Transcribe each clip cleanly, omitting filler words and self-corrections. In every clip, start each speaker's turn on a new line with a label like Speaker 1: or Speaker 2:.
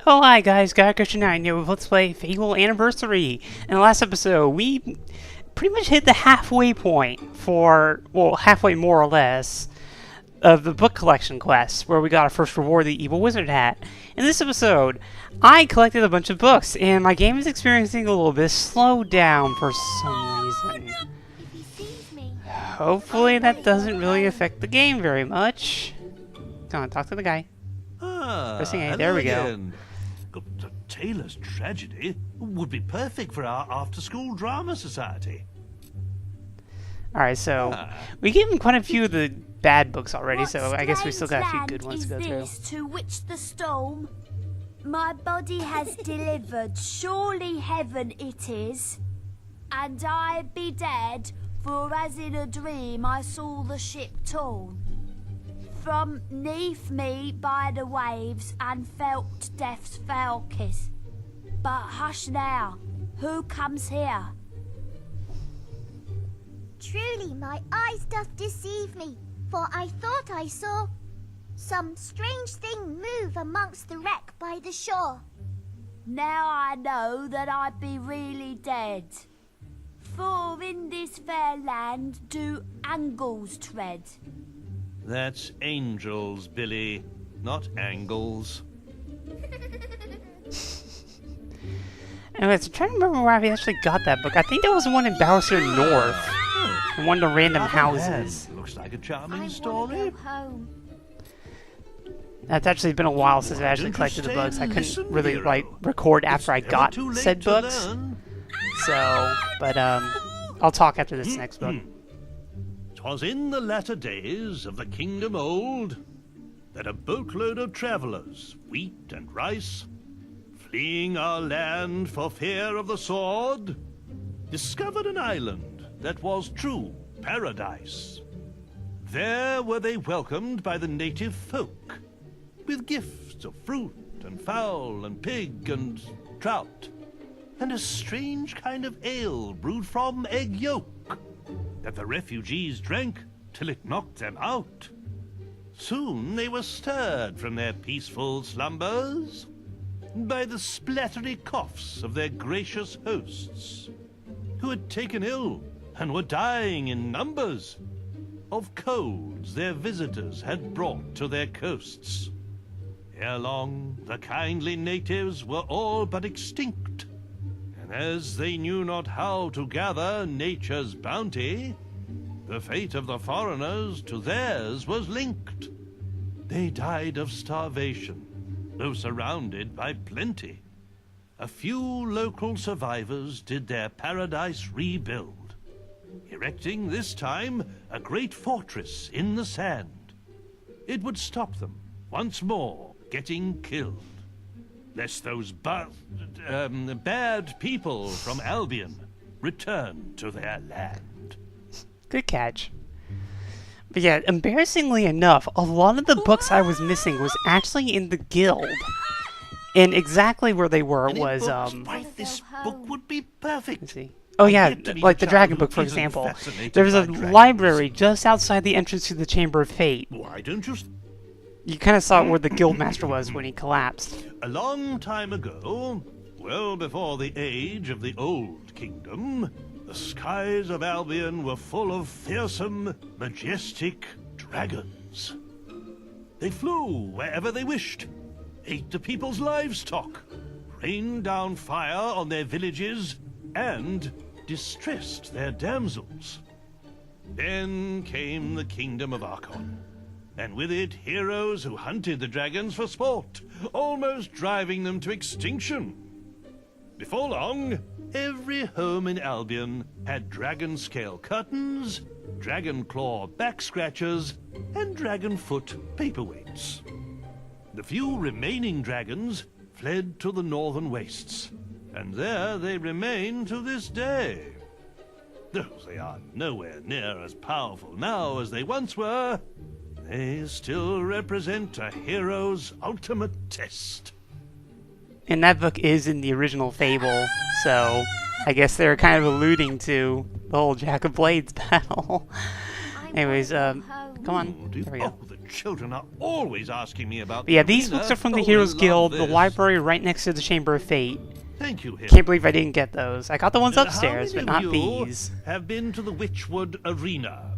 Speaker 1: Oh hi guys, Christian9 here with Let's Play Fable Anniversary. In the last episode, we pretty much hit the halfway point for, well, halfway more or less, of the book collection quest, where we got our first reward, the Evil Wizard Hat. In this episode, I collected a bunch of books, and my game is experiencing a little bit of slowdown for some reason. Hopefully that doesn't really affect the game very much. Come on, talk to the guy. Pressing A, there we go.
Speaker 2: The Taylor's Tragedy would be perfect for our after-school drama society.
Speaker 1: Alright, so we gave him quite a few of the bad books already, so I guess we still got a few good ones to go through.
Speaker 3: To which the storm my body has delivered, surely heaven it is, and I be dead, for as in a dream I saw the ship torn from 'neath me by the waves, and felt death's foul kiss. But hush now, who comes here?
Speaker 4: Truly my eyes doth deceive me, for I thought I saw some strange thing move amongst the wreck by the shore.
Speaker 3: Now I know that I be really dead, for in this fair land do angles tread.
Speaker 2: That's angels, Billy, not angles.
Speaker 1: Anyways, I'm trying to remember where I actually got that book. I think there was one in Bowerstone North, in one of the random houses.
Speaker 2: Looks like a charming
Speaker 3: I
Speaker 2: story.
Speaker 3: wanna go home.
Speaker 1: That's actually been a while since I actually collected the books. I couldn't really record after I got said books. So, but I'll talk after this next book.
Speaker 2: 'Twas in the latter days of the kingdom old that a boatload of travellers, wheat and rice, fleeing our land for fear of the sword, discovered an island that was true paradise. There were they welcomed by the native folk, with gifts of fruit and fowl and pig and trout, and a strange kind of ale brewed from egg yolk, that the refugees drank till it knocked them out. Soon they were stirred from their peaceful slumbers by the splattery coughs of their gracious hosts, who had taken ill and were dying in numbers of colds their visitors had brought to their coasts. Ere long, the kindly natives were all but extinct, and as they knew not how to gather nature's bounty, the fate of the foreigners to theirs was linked. They died of starvation, though surrounded by plenty. A few local survivors did their paradise rebuild, erecting this time a great fortress in the sand. It would stop them once more getting killed, lest those bad people from Albion return to their land.
Speaker 1: Good catch. But yeah, embarrassingly enough, a lot of the books I was missing was actually in the guild. And exactly where they were was,
Speaker 2: This book would be perfect.
Speaker 1: let's see. Oh yeah, like the Dragon Book, for example. There was a library just outside the entrance to the Chamber of Fate.
Speaker 2: Why don't you...
Speaker 1: You kind of saw where the Guildmaster was when he collapsed.
Speaker 2: A long time ago, well before the age of the Old Kingdom, the skies of Albion were full of fearsome, majestic dragons. They flew wherever they wished, ate the people's livestock, rained down fire on their villages, and distressed their damsels. Then came the Kingdom of Archon, and with it heroes who hunted the dragons for sport, almost driving them to extinction. Before long, every home in Albion had dragon scale curtains, dragon claw back scratchers, and dragon foot paperweights. The few remaining dragons fled to the northern wastes, and there they remain to this day. Though they are nowhere near as powerful now as they once were, they still represent a hero's ultimate test.
Speaker 1: And that book is in the original Fable, so I guess they're kind of alluding to the whole Jack of Blades battle. Anyways, Come on. There we go.
Speaker 2: Oh, the children are always asking me about
Speaker 1: But yeah,
Speaker 2: the
Speaker 1: these
Speaker 2: arena.
Speaker 1: books are from the
Speaker 2: Oh,
Speaker 1: Heroes
Speaker 2: I love
Speaker 1: Guild, the
Speaker 2: this.
Speaker 1: library right next to the Chamber of Fate.
Speaker 2: Thank you, Him.
Speaker 1: Can't believe I didn't get those. I got the ones upstairs,
Speaker 2: How
Speaker 1: but
Speaker 2: many
Speaker 1: not
Speaker 2: of you
Speaker 1: these.
Speaker 2: have been to the Witchwood Arena?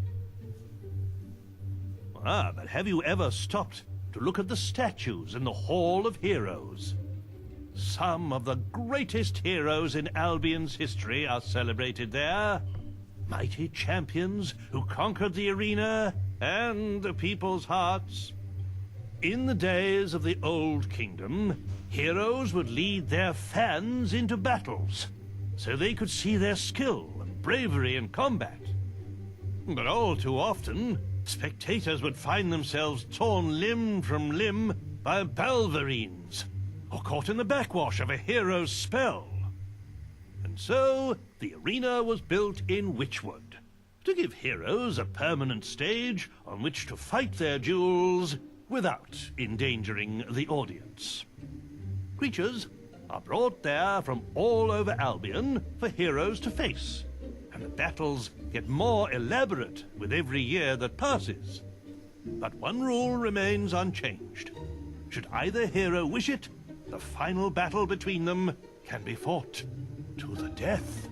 Speaker 2: But have you ever stopped to look at the statues in the Hall of Heroes? Some of the greatest heroes in Albion's history are celebrated there. Mighty champions who conquered the arena and the people's hearts. In the days of the Old Kingdom, heroes would lead their fans into battles, so they could see their skill and bravery in combat. But all too often, spectators would find themselves torn limb from limb by Balverines, or caught in the backwash of a hero's spell. And so, the arena was built in Witchwood, to give heroes a permanent stage on which to fight their duels without endangering the audience. Creatures are brought there from all over Albion for heroes to face, and the battles get more elaborate with every year that passes. But one rule remains unchanged. Should either hero wish it, the final battle between them can be fought to the death.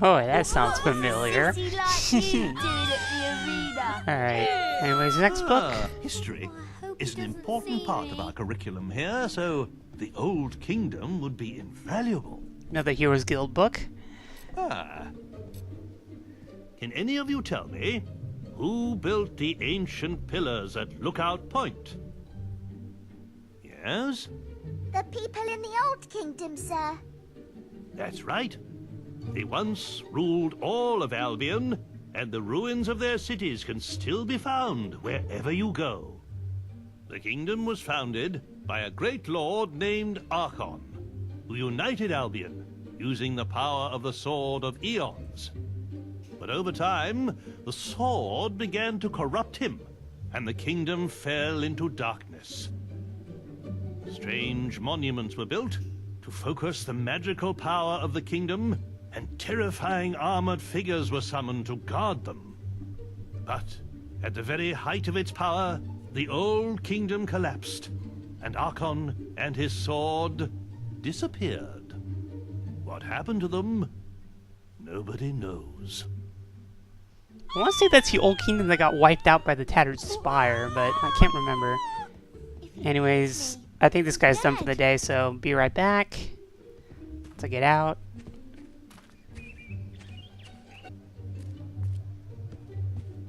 Speaker 1: Oh, that sounds familiar.
Speaker 3: Sissy like you doing at the arena?
Speaker 1: Alright, anyways, next book.
Speaker 2: History
Speaker 3: hope
Speaker 2: is
Speaker 3: he
Speaker 2: an
Speaker 3: doesn't
Speaker 2: important
Speaker 3: see
Speaker 2: part
Speaker 3: me.
Speaker 2: of our curriculum here, so the Old Kingdom would be invaluable.
Speaker 1: Another Heroes Guild book.
Speaker 2: Ah. Can any of you tell me who built the ancient pillars at Lookout Point? Yes,
Speaker 4: The people in the Old Kingdom, sir.
Speaker 2: that's right. They once ruled all of Albion, and the ruins of their cities can still be found wherever you go. The kingdom was founded by a great lord named Archon, who united Albion using the power of the Sword of Eons. But over time, the sword began to corrupt him, and the kingdom fell into darkness. Strange monuments were built to focus the magical power of the kingdom, and terrifying armored figures were summoned to guard them. But at the very height of its power, the old kingdom collapsed, and Archon and his sword disappeared. What happened to them, nobody knows.
Speaker 1: I want to say that's the Old Kingdom that got wiped out by the Tattered Spire, but I can't remember. Anyways, I think this guy's done for the day, so be right back. To get out.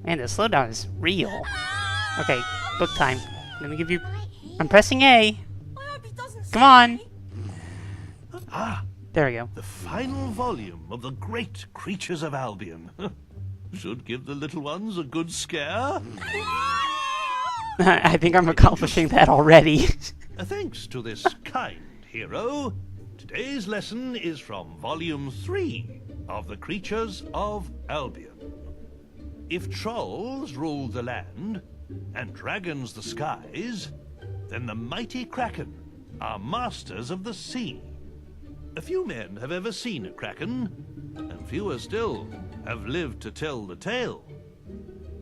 Speaker 1: Man, the slowdown is real. Okay, book time. Let me give you... I'm pressing A. Come on.
Speaker 2: Ah,
Speaker 1: There we go.
Speaker 2: the final volume of the great creatures of Albion. Should give the little ones a good scare.
Speaker 1: I think I'm accomplishing that already.
Speaker 2: Thanks to this kind hero, today's lesson is from Volume 3 of the Creatures of Albion. If trolls ruled the land and dragons the skies, then the mighty kraken are masters of the sea. A few men have ever seen a kraken, and fewer still have lived to tell the tale.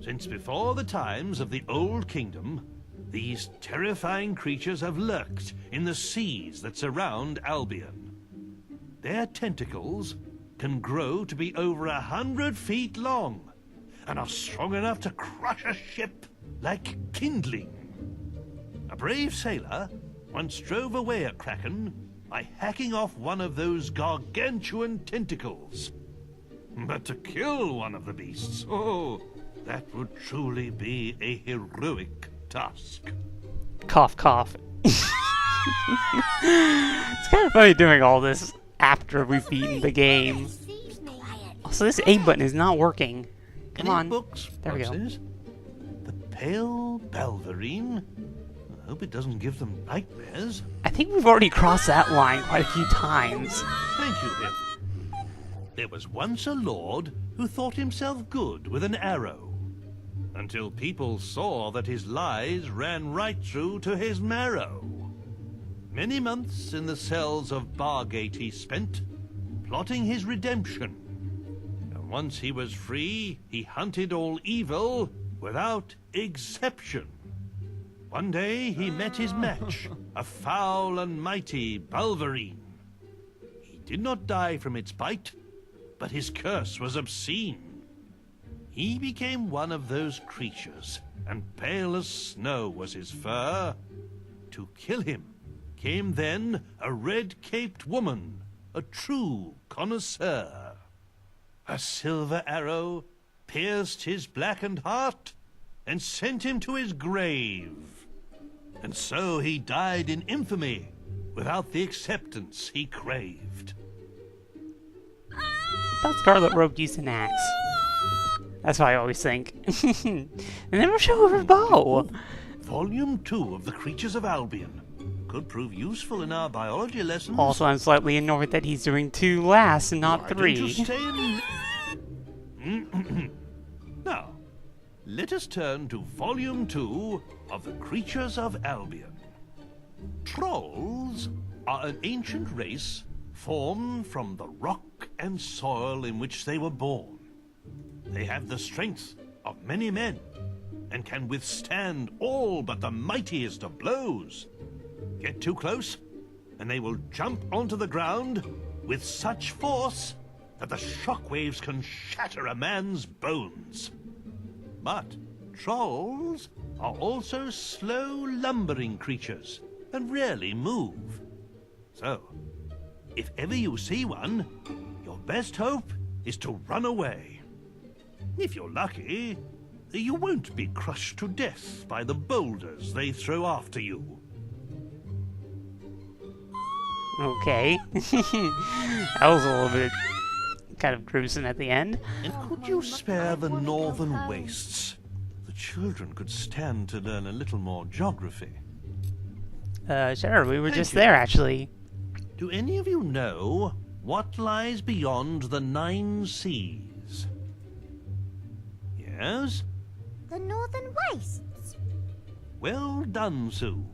Speaker 2: Since before the times of the Old Kingdom, these terrifying creatures have lurked in the seas that surround Albion. Their tentacles can grow to be over 100 feet long, and are strong enough to crush a ship like kindling. A brave sailor once drove away a kraken by hacking off one of those gargantuan tentacles. But to kill one of the beasts, oh, that would truly be a heroic task.
Speaker 1: Cough, cough. It's kind of funny doing all this after we've beaten the game. Also, this A button is not working. Come
Speaker 2: Any
Speaker 1: on.
Speaker 2: books,
Speaker 1: There we go.
Speaker 2: Roxas? The pale Balverine? I hope it doesn't give them nightmares.
Speaker 1: I think we've already crossed that line quite a few times.
Speaker 2: Thank you, Him. There was once a lord who thought himself good with an arrow, until people saw that his lies ran right through to his marrow. Many months in the cells of Bargate he spent, plotting his redemption. And once he was free, he hunted all evil without exception. One day he met his match, a foul and mighty Balverine. He did not die from its bite, but his curse was obscene. He became one of those creatures, and pale as snow was his fur. To kill him came then a red-caped woman, a true connoisseur. A silver arrow pierced his blackened heart and sent him to his grave. And so he died in infamy, without the acceptance he craved.
Speaker 1: I thought Scarlet Rogue used an axe. That's what I always think. They never show her bow.
Speaker 2: Volume 2 of the Creatures of Albion could prove useful in our biology lessons.
Speaker 1: Also, I'm slightly annoyed that he's doing 2 last and not
Speaker 2: Why don't
Speaker 1: 3.
Speaker 2: you stay in... Now, let us turn to Volume 2 of the Creatures of Albion. Trolls are an ancient race formed from the rock and soil in which they were born. They have the strength of many men and can withstand all but the mightiest of blows. Get too close, and they will jump onto the ground with such force that the shockwaves can shatter a man's bones. But trolls are also slow, lumbering creatures and rarely move. So, if ever you see one, your best hope is to run away. If you're lucky, you won't be crushed to death by the boulders they throw after you.
Speaker 1: Okay. That was a little bit kind of gruesome at the end.
Speaker 2: And could you spare the northern wastes? The children could stand to learn a little more geography.
Speaker 1: Sure, we were
Speaker 2: Thank
Speaker 1: just
Speaker 2: you.
Speaker 1: there, actually.
Speaker 2: Do any of you know what lies beyond the 9 seas? Yes?
Speaker 4: The Northern Wastes.
Speaker 2: Well done, Sue.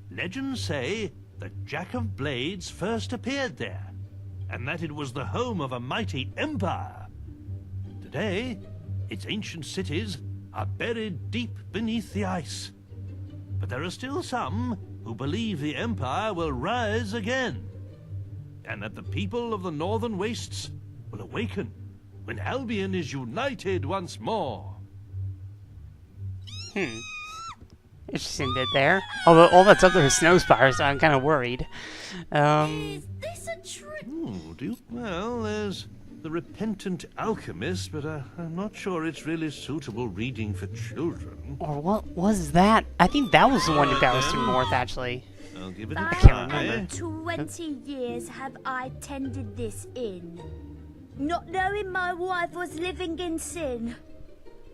Speaker 2: Legends say that Jack of Blades first appeared there, and that it was the home of a mighty empire. Today, its ancient cities are buried deep beneath the ice. But there are still some who believe the empire will rise again, and that the people of the Northern Wastes will awaken when Albion is united once more.
Speaker 1: Interesting bit there. Although all that's up there is snow spires, so I'm kind of worried.
Speaker 3: Is this a trick?
Speaker 2: Well, there's The Repentant Alchemist, but I'm not sure it's really suitable reading for children.
Speaker 1: Or what was that? I think that was the one in Bowerstone North, actually.
Speaker 2: I'll give it a
Speaker 1: can't
Speaker 2: try.
Speaker 1: remember.
Speaker 3: 20 years have I tended this inn, not knowing my wife was living in sin.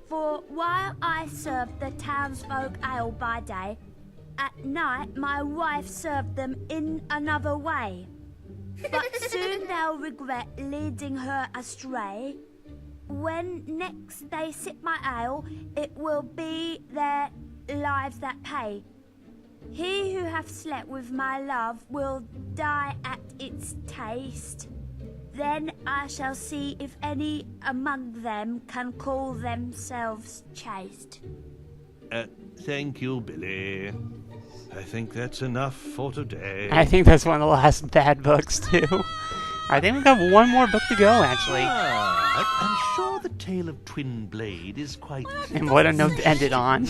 Speaker 3: For while I served the townsfolk ale by day, at night my wife served them in another way. But soon they'll regret leading her astray. When next they sip my ale, it will be their lives that pay. He who hath slept with my love will die at its taste. Then I shall see if any among them can call themselves chaste.
Speaker 2: Thank you, Billy. I think that's enough for today.
Speaker 1: I think that's one of the last bad books, too. I think we've got one more book to go, actually.
Speaker 2: I'm sure the tale of Twinblade is quite...
Speaker 1: And what a note to end it on.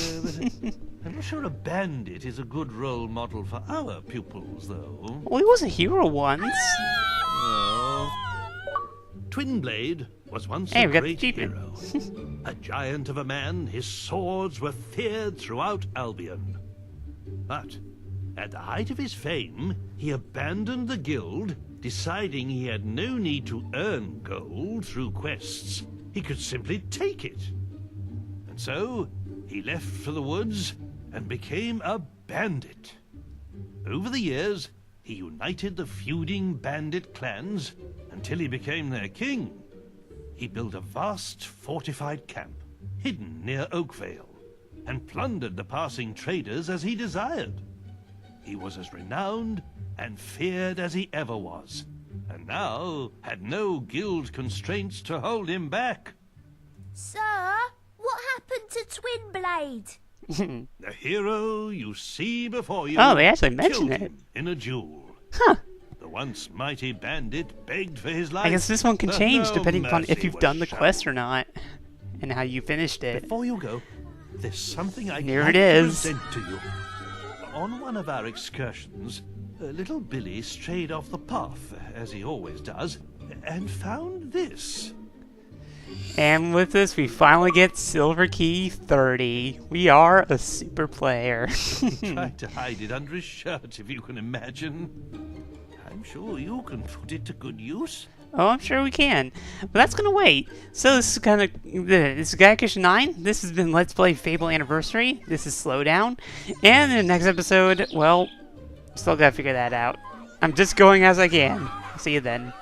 Speaker 2: I'm not sure a bandit is a good role model for our pupils, though.
Speaker 1: Well, he was a hero once.
Speaker 2: Well, Twinblade was once
Speaker 1: Hey,
Speaker 2: a
Speaker 1: we got the
Speaker 2: great
Speaker 1: achievement.
Speaker 2: hero. A giant of a man, his swords were feared throughout Albion. But at the height of his fame, he abandoned the guild, deciding he had no need to earn gold through quests. He could simply take it. And so, he left for the woods and became a bandit. Over the years, he united the feuding bandit clans until he became their king. He built a vast fortified camp, hidden near Oakvale, and plundered the passing traders as he desired. He was as renowned and feared as he ever was, and now had no guild constraints to hold him back.
Speaker 3: Sir, what happened to Twinblade?
Speaker 2: The hero you see before you
Speaker 1: Oh, they actually mentioned
Speaker 2: killed
Speaker 1: it.
Speaker 2: him in a duel.
Speaker 1: Huh.
Speaker 2: The once mighty bandit begged for his life.
Speaker 1: I guess this one can
Speaker 2: but
Speaker 1: change
Speaker 2: no
Speaker 1: depending upon if
Speaker 2: mercy
Speaker 1: you've
Speaker 2: was
Speaker 1: done the
Speaker 2: shown.
Speaker 1: quest or not, and how you finished it.
Speaker 2: Before you go, there's something I'd
Speaker 1: Here
Speaker 2: like
Speaker 1: it is.
Speaker 2: to present to you. On one of our excursions, little Billy strayed off the path, as he always does, and found this.
Speaker 1: And with this, we finally get Silver Key 30. We are a super player.
Speaker 2: Tried to hide it under his shirt, if you can imagine. I'm sure you can put it to good use.
Speaker 1: Oh, I'm sure we can. But that's gonna wait. So this is this is Gaikish 9. This has been Let's Play Fable Anniversary. This is Slowdown. And in the next episode, well, still gotta figure that out. I'm just going as I can. See you then.